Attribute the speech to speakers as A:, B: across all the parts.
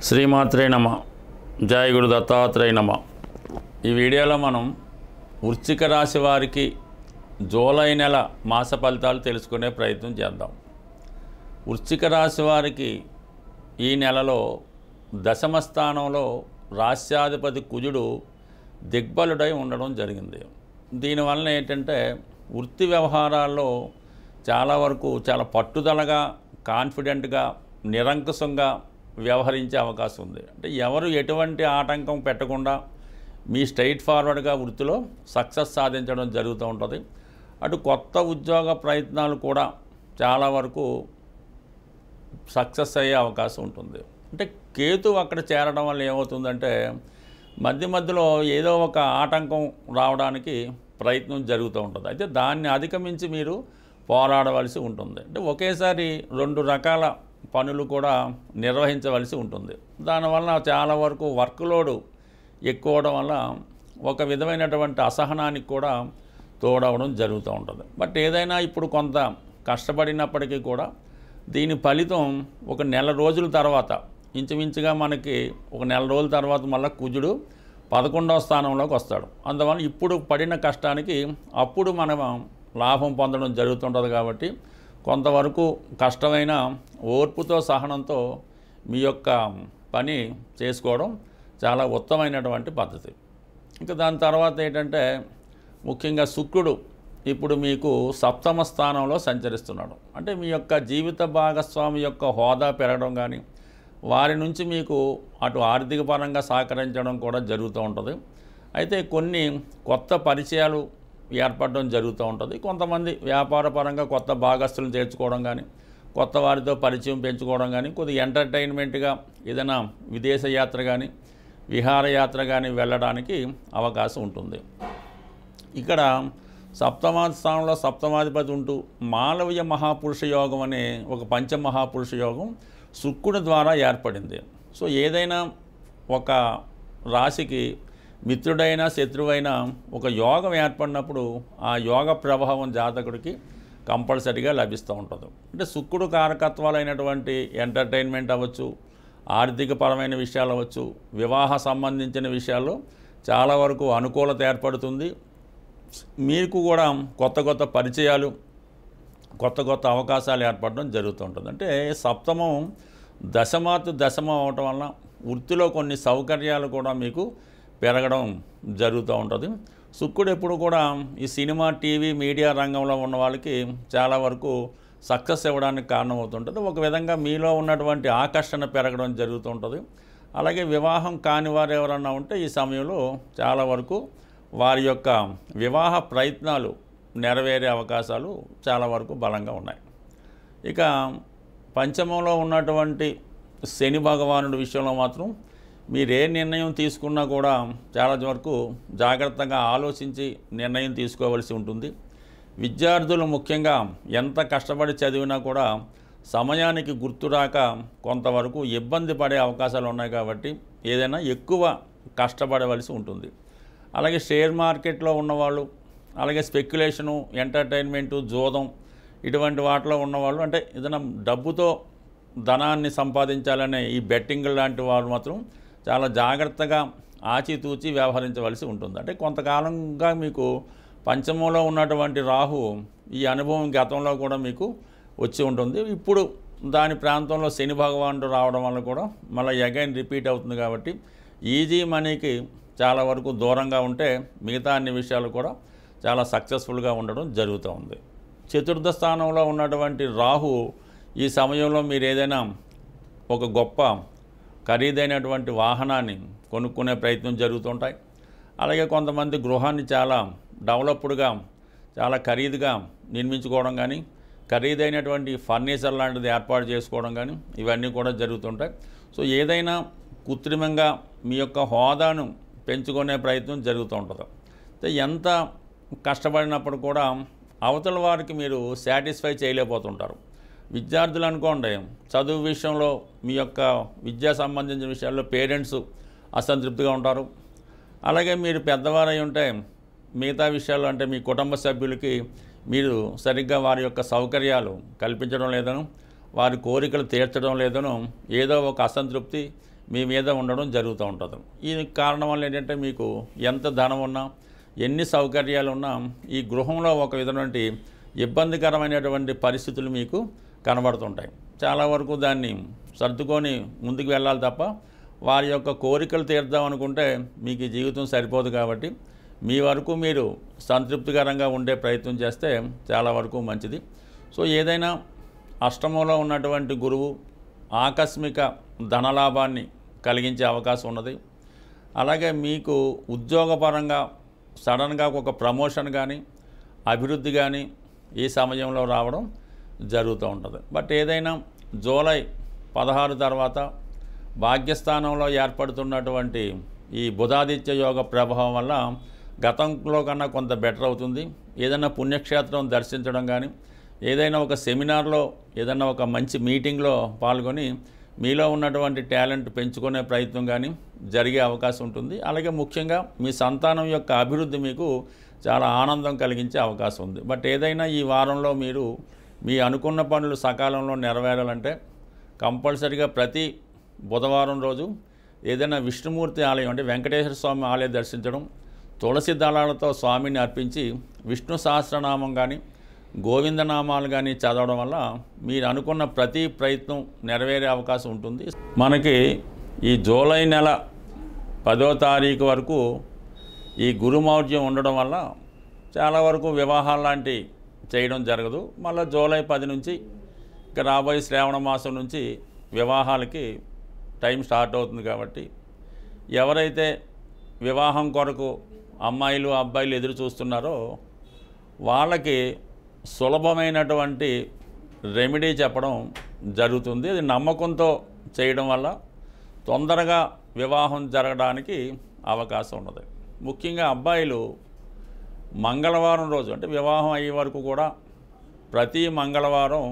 A: శ్రీమాత్రే నమ. జయ గురు దత్తాత్రేయ నమ. ఈ వీడియోలో మనం వృశ్చిక రాశి వారికి జూలై నెల మాస ఫలితాలు తెలుసుకునే ప్రయత్నం చేద్దాం. వృశ్చిక రాశి వారికి ఈ నెలలో దశమ స్థానంలో రాశ్యాధిపతి కుజుడు దిగ్బలుడై ఉండడం జరిగింది. దీనివలన ఏంటంటే వృత్తి వ్యవహారాల్లో చాలా వరకు చాలా పట్టుదలగా, కాన్ఫిడెంట్గా, నిరంకుశంగా వ్యవహరించే అవకాశం ఉంది. అంటే ఎవరు ఎటువంటి ఆటంకం పెట్టకుండా మీ స్ట్రైట్ ఫార్వర్డ్గా వృత్తిలో సక్సెస్ సాధించడం జరుగుతూ ఉంటుంది. అటు కొత్త ఉద్యోగ ప్రయత్నాలు కూడా చాలా వరకు సక్సెస్ అయ్యే అవకాశం ఉంటుంది. అంటే కేతు అక్కడ చేరడం వల్ల ఏమవుతుందంటే మధ్యలో ఏదో ఒక ఆటంకం రావడానికి ప్రయత్నం జరుగుతూ ఉంటుంది. అయితే దాన్ని అధిగమించి మీరు పోరాడవలసి ఉంటుంది. అంటే ఒకేసారి రెండు రకాల పనులు కూడా నిర్వహించవలసి ఉంటుంది. దానివల్ల చాలా వరకు వర్క్లోడు ఎక్కువ అవడం వల్ల ఒక విధమైనటువంటి అసహనానికి కూడా తోడవడం జరుగుతూ ఉంటుంది. బట్ ఏదైనా ఇప్పుడు కొంత కష్టపడినప్పటికీ కూడా దీని ఫలితం ఒక నెల రోజుల తర్వాత, ఇంచుమించుగా మనకి ఒక నెల రోజుల తర్వాత మళ్ళీ కుజుడు 11వ స్థానంలోకి వస్తాడు. అందువల్ల ఇప్పుడు పడిన కష్టానికి అప్పుడు మనం లాభం పొందడం జరుగుతుంటుంది. కాబట్టి కొంతవరకు కష్టమైన ఓర్పుతో, సహనంతో మీ యొక్క పని చేసుకోవడం చాలా ఉత్తమమైనటువంటి పద్ధతి. ఇంకా దాని తర్వాత ఏంటంటే ముఖ్యంగా శుక్రుడు ఇప్పుడు మీకు 7వ స్థానంలో సంచరిస్తున్నాడు. అంటే మీ యొక్క జీవిత భాగస్వామి యొక్క హోదా పెరగడం కానీ, వారి నుంచి మీకు అటు ఆర్థిక పరంగా సహకరించడం కూడా జరుగుతూ ఉంటుంది. అయితే కొన్ని కొత్త పరిచయాలు ఏర్పడడం జరుగుతూ ఉంటుంది. కొంతమంది వ్యాపార పరంగా కొత్త భాగస్తులను చేర్చుకోవడం కానీ, కొత్త వారితో పరిచయం పెంచుకోవడం కానీ, కొద్దిగా ఎంటర్టైన్మెంట్గా ఏదైనా విదేశ యాత్ర కానీ, విహారయాత్ర కానీ వెళ్ళడానికి అవకాశం ఉంటుంది. ఇక్కడ 7వ స్థానంలో సప్తమాధిపతి ఉంటూ మాలవీయ మహాపురుష యోగం అనే ఒక పంచమహాపురుష యోగం శుక్రుడి ద్వారా ఏర్పడింది. సో ఏదైనా ఒక రాశికి మిత్రుడైనా శత్రువైనా ఒక యోగం ఏర్పడినప్పుడు ఆ యోగ ప్రభావం జాతకుడికి కంపల్సరీగా లభిస్తూ ఉంటుంది. అంటే శుక్రుడు కారకత్వాలైనటువంటి ఎంటర్టైన్మెంట్ అవ్వచ్చు, ఆర్థికపరమైన విషయాలు అవ్వచ్చు, వివాహ సంబంధించిన విషయాల్లో చాలా వరకు అనుకూలత ఏర్పడుతుంది. మీకు కూడా కొత్త కొత్త పరిచయాలు, కొత్త కొత్త అవకాశాలు ఏర్పడడం జరుగుతుంటుంది. అంటే సప్తమం దశమం అవటం వలన వృత్తిలో కొన్ని సౌకర్యాలు కూడా మీకు పెరగడం జరుగుతూ ఉంటుంది. శుక్రుడు ఎప్పుడు కూడా ఈ సినిమా, టీవీ, మీడియా రంగంలో ఉన్న వాళ్ళకి చాలా వరకు సక్సెస్ ఇవ్వడానికి కారణమవుతుంటుంది. ఒక విధంగా మీలో ఉన్నటువంటి ఆకర్షణ పెరగడం జరుగుతుంటుంది. అలాగే వివాహం కాని వారు ఎవరన్నా ఉంటే ఈ సమయంలో చాలా వరకు వారి యొక్క వివాహ ప్రయత్నాలు నెరవేరే అవకాశాలు చాలా వరకు బలంగా ఉన్నాయి. ఇక పంచమంలో ఉన్నటువంటి శని భగవానుడి విషయంలో మాత్రం మీరే నిర్ణయం తీసుకున్నా కూడా చాలా వరకు జాగ్రత్తగా ఆలోచించి నిర్ణయం తీసుకోవాల్సి ఉంటుంది. విద్యార్థులు ముఖ్యంగా ఎంత కష్టపడి చదివినా కూడా సమయానికి గుర్తురాక కొంతవరకు ఇబ్బంది పడే అవకాశాలు ఉన్నాయి. కాబట్టి ఏదైనా ఎక్కువ కష్టపడవలసి ఉంటుంది. అలాగే షేర్ మార్కెట్లో ఉన్నవాళ్ళు, అలాగే స్పెక్యులేషను, ఎంటర్టైన్మెంటు, జోదం ఇటువంటి వాటిలో ఉన్నవాళ్ళు, అంటే ఏదైనా డబ్బుతో ధనాన్ని సంపాదించాలనే ఈ బెట్టింగ్ లాంటి వాళ్ళు మాత్రం చాలా జాగ్రత్తగా ఆచితూచి వ్యవహరించవలసి ఉంటుంది. అంటే కొంతకాలంగా మీకు పంచమంలో ఉన్నటువంటి రాహు ఈ అనుభవం గతంలో కూడా మీకు వచ్చి ఉంటుంది. ఇప్పుడు దాని ప్రాంతంలో శని భగవానుడు రావడం వల్ల కూడా మళ్ళీ అగైన్ రిపీట్ అవుతుంది. కాబట్టి ఈజీ మనీకి చాలా వరకు దూరంగా ఉంటే మిగతా అన్ని విషయాలు కూడా చాలా సక్సెస్ఫుల్గా ఉండడం జరుగుతూ ఉంది. చతుర్థ స్థానంలో ఉన్నటువంటి రాహు ఈ సమయంలో మీరు ఏదైనా ఒక గొప్ప ఖరీదైనటువంటి వాహనాన్ని కొనుక్కునే ప్రయత్నం జరుగుతుంటాయి. అలాగే కొంతమంది గృహాన్ని చాలా డెవలప్డ్గా, చాలా ఖరీదుగా నిర్మించుకోవడం కానీ, ఖరీదైనటువంటి ఫర్నిచర్ లాంటిది ఏర్పాటు చేసుకోవడం కానీ ఇవన్నీ కూడా జరుగుతుంటాయి. సో ఏదైనా కృత్రిమంగా మీ యొక్క హోదాను పెంచుకునే ప్రయత్నం జరుగుతూ ఉంటుంది. ఎంత కష్టపడినప్పుడు కూడా అవతల వారికి మీరు సాటిస్ఫై చేయలేకపోతుంటారు. విద్యార్థులు అనుకోండి, చదువు విషయంలో మీ యొక్క విద్యా సంబంధించిన విషయాల్లో పేరెంట్స్ అసంతృప్తిగా ఉంటారు. అలాగే మీరు పెద్దవారై ఉంటే మిగతా విషయాలు, అంటే మీ కుటుంబ సభ్యులకి మీరు సరిగ్గా వారి యొక్క సౌకర్యాలు కల్పించడం లేదను, వారి కోరికలు తీర్చడం లేదను ఏదో ఒక అసంతృప్తి మీ మీద ఉండడం జరుగుతూ ఉంటుంది. ఈ కారణం వల్ల ఏంటంటే మీకు ఎంత ధనం ఉన్నా, ఎన్ని సౌకర్యాలు ఉన్నా ఈ గృహంలో ఒక విధమైనటువంటి ఇబ్బందికరమైనటువంటి పరిస్థితులు మీకు కనబడుతుంటాయి. చాలా వరకు దాన్ని సర్దుకొని ముందుకు వెళ్ళాలి తప్ప వారి యొక్క కోరికలు తీర్దాం అనుకుంటే మీకు ఈ జీవితం సరిపోదు. కాబట్టి మీ వరకు మీరు సంతృప్తికరంగా ఉండే ప్రయత్నం చేస్తే చాలా వరకు మంచిది. సో ఏదైనా అష్టమంలో ఉన్నటువంటి గురువు ఆకస్మిక ధనలాభాన్ని కలిగించే అవకాశం ఉన్నది. అలాగే మీకు ఉద్యోగపరంగా సడన్గా ఒక ప్రమోషన్ కానీ అభివృద్ధి కానీ ఈ సమయంలో రావడం జరుగుతూ ఉంటుంది. బట్ ఏదైనా జూలై 16 తర్వాత భాగ్యస్థానంలో ఏర్పడుతున్నటువంటి ఈ బుధాదిత్య యోగ ప్రభావం వల్ల గతంలో కన్నా కొంత బెటర్ అవుతుంది. ఏదైనా పుణ్యక్షేత్రం దర్శించడం కానీ, ఏదైనా ఒక సెమినార్లో, ఏదైనా ఒక మంచి మీటింగ్లో పాల్గొని మీలో ఉన్నటువంటి టాలెంట్ పెంచుకునే ప్రయత్నం కానీ జరిగే అవకాశం ఉంటుంది. అలాగే ముఖ్యంగా మీ సంతానం యొక్క అభివృద్ధి మీకు చాలా ఆనందం కలిగించే అవకాశం ఉంది. బట్ ఏదైనా ఈ వారంలో మీరు మీ అనుకున్న పనులు సకాలంలో నెరవేరాలంటే కంపల్సరిగా ప్రతి బుధవారం రోజు ఏదైనా విష్ణుమూర్తి ఆలయం అంటే వెంకటేశ్వర స్వామి ఆలయం దర్శించడం, తులసి దళాలతో స్వామిని అర్పించి విష్ణు సహస్రనామం కానీ గోవిందనామాలు కానీ చదవడం వల్ల మీరు అనుకున్న ప్రతి ప్రయత్నం నెరవేరే అవకాశం ఉంటుంది. మనకి ఈ జూలై నెల 10వ తారీఖు వరకు ఈ గురుమౌర్యం ఉండడం వల్ల చాలా వరకు వివాహాలు లాంటి చేయడం జరగదు. మళ్ళీ జూలై 10 నుంచి ఇక రాబోయే శ్రావణ మాసం నుంచి వివాహాలకి టైం స్టార్ట్ అవుతుంది. కాబట్టి ఎవరైతే వివాహం కొరకు అమ్మాయిలు అబ్బాయిలు ఎదురు చూస్తున్నారో వాళ్ళకి సులభమైనటువంటి రెమెడీ చెప్పడం జరుగుతుంది. అది నమ్మకంతో చేయడం వల్ల తొందరగా వివాహం జరగడానికి అవకాశం ఉన్నది. ముఖ్యంగా అబ్బాయిలు మంగళవారం రోజు అంటే వివాహం అయ్యే వరకు కూడా ప్రతి మంగళవారం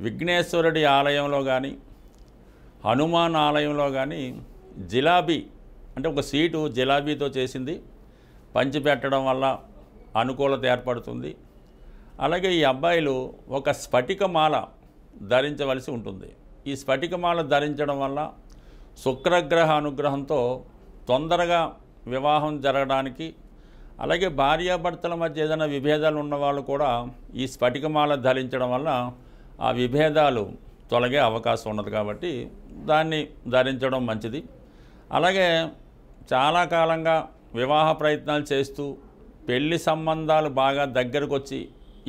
A: విఘ్నేశ్వరుడి ఆలయంలో కానీ హనుమాన్ ఆలయంలో కానీ జిలాబీ అంటే ఒక స్వీటు జిలాబీతో చేసింది పంచిపెట్టడం వల్ల అనుకూలత ఏర్పడుతుంది. అలాగే ఈ అబ్బాయిలు ఒక స్ఫటికమాల ధరించవలసి ఉంటుంది. ఈ స్ఫటికమాల ధరించడం వల్ల శుక్రగ్రహ అనుగ్రహంతో తొందరగా వివాహం జరగడానికి, అలాగే భార్యాభర్తల మధ్య ఏదైనా విభేదాలు ఉన్నవాళ్ళు కూడా ఈ స్ఫటికమాల ధరించడం వల్ల ఆ విభేదాలు తొలగే అవకాశం ఉన్నది. కాబట్టి దాన్ని ధరించడం మంచిది. అలాగే చాలా కాలంగా వివాహ ప్రయత్నాలు చేస్తూ పెళ్లి సంబంధాలు బాగా దగ్గరకు వచ్చి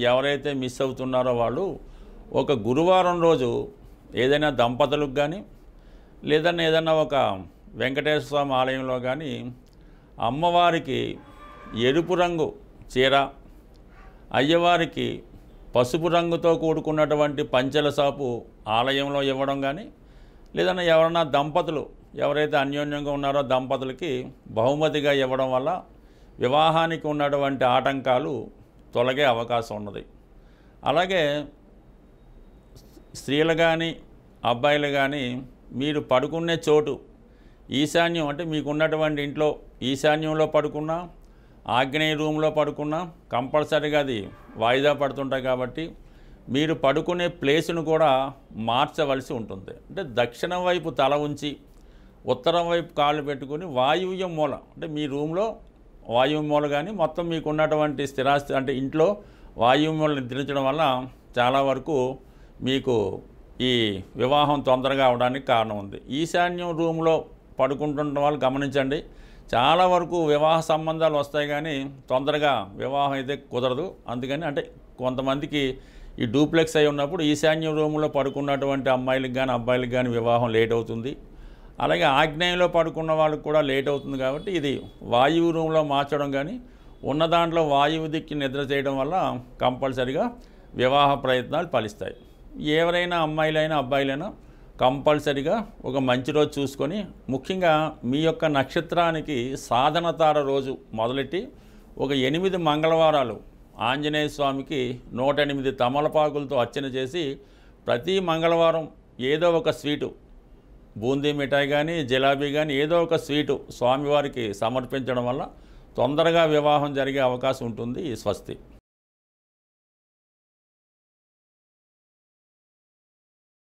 A: ఎవరైతే మిస్ అవుతున్నారో వాళ్ళు ఒక గురువారం రోజు ఏదైనా దంపతులకు కానీ లేదన్నా ఏదన్నా ఒక వెంకటేశ్వర స్వామి ఆలయంలో కానీ అమ్మవారికి ఎరుపు రంగు చీర, అయ్యవారికి పసుపు రంగుతో కూడుకున్నటువంటి పంచెల సాపు ఆలయంలో ఇవ్వడం కానీ, లేదన్నా ఎవరన్నా దంపతులు ఎవరైతే అన్యోన్యంగా ఉన్నారో దంపతులకి బహుమతిగా ఇవ్వడం వల్ల వివాహానికి ఉన్నటువంటి ఆటంకాలు తొలగే అవకాశం ఉన్నది. అలాగే స్త్రీలు కానీ అబ్బాయిలు కానీ మీరు పడుకునే చోటు ఈశాన్యం అంటే మీకున్నటువంటి ఇంట్లో ఈశాన్యంలో పడుకున్నా, ఆగ్నేయ రూమ్లో పడుకున్నా కంపల్సరీగా అది వాయిదా పడుతుంటాయి. కాబట్టి మీరు పడుకునే ప్లేసును కూడా మార్చవలసి ఉంటుంది. అంటే దక్షిణం వైపు తల ఉంచి ఉత్తరం వైపు కాళ్ళు పెట్టుకుని వాయువ్య మూల అంటే మీ రూమ్లో వాయువ్య మూల కానీ మొత్తం మీకు ఉన్నటువంటి స్థిరాస్తి అంటే ఇంట్లో వాయువ్య మూల నిద్రించడం వల్ల చాలా వరకు మీకు ఈ వివాహం తొందరగా అవడానికి కారణం ఉంది. ఈశాన్యం రూమ్లో పడుకుంటున్న వాళ్ళు గమనించండి, చాలా వరకు వివాహ సంబంధాలు వస్తాయి కానీ తొందరగా వివాహం అయితే కుదరదు. అందుకని అంటే కొంతమందికి ఈ డూప్లెక్స్ అయి ఉన్నప్పుడు ఈశాన్యం రూమ్లో పడుకున్నటువంటి అమ్మాయిలకు కానీ అబ్బాయిలకు కానీ వివాహం లేట్ అవుతుంది. అలాగే ఆగ్నేయంలో పడుకున్న వాళ్ళకి కూడా లేట్ అవుతుంది. కాబట్టి ఇది వాయువు రూమ్లో మార్చడం కానీ ఉన్న దాంట్లో వాయువు దిక్కి నిద్ర చేయడం వల్ల కంపల్సరిగా వివాహ ప్రయత్నాలు ఫలిస్తాయి. ఎవరైనా అమ్మాయిలైనా అబ్బాయిలైనా కంపల్సరిగా ఒక మంచి రోజు చూసుకొని ముఖ్యంగా మీ యొక్క నక్షత్రానికి సాధన తార రోజు మొదలెట్టి ఒక 8 మంగళవారాలు ఆంజనేయ స్వామికి 108 తమలపాకులతో అర్చన చేసి ప్రతి మంగళవారం ఏదో ఒక స్వీటు బూందీ మిఠాయి కానీ జిలాబీ కానీ ఏదో ఒక స్వీటు స్వామివారికి సమర్పించడం వల్ల తొందరగా వివాహం జరిగే అవకాశం ఉంటుంది. స్వస్తి.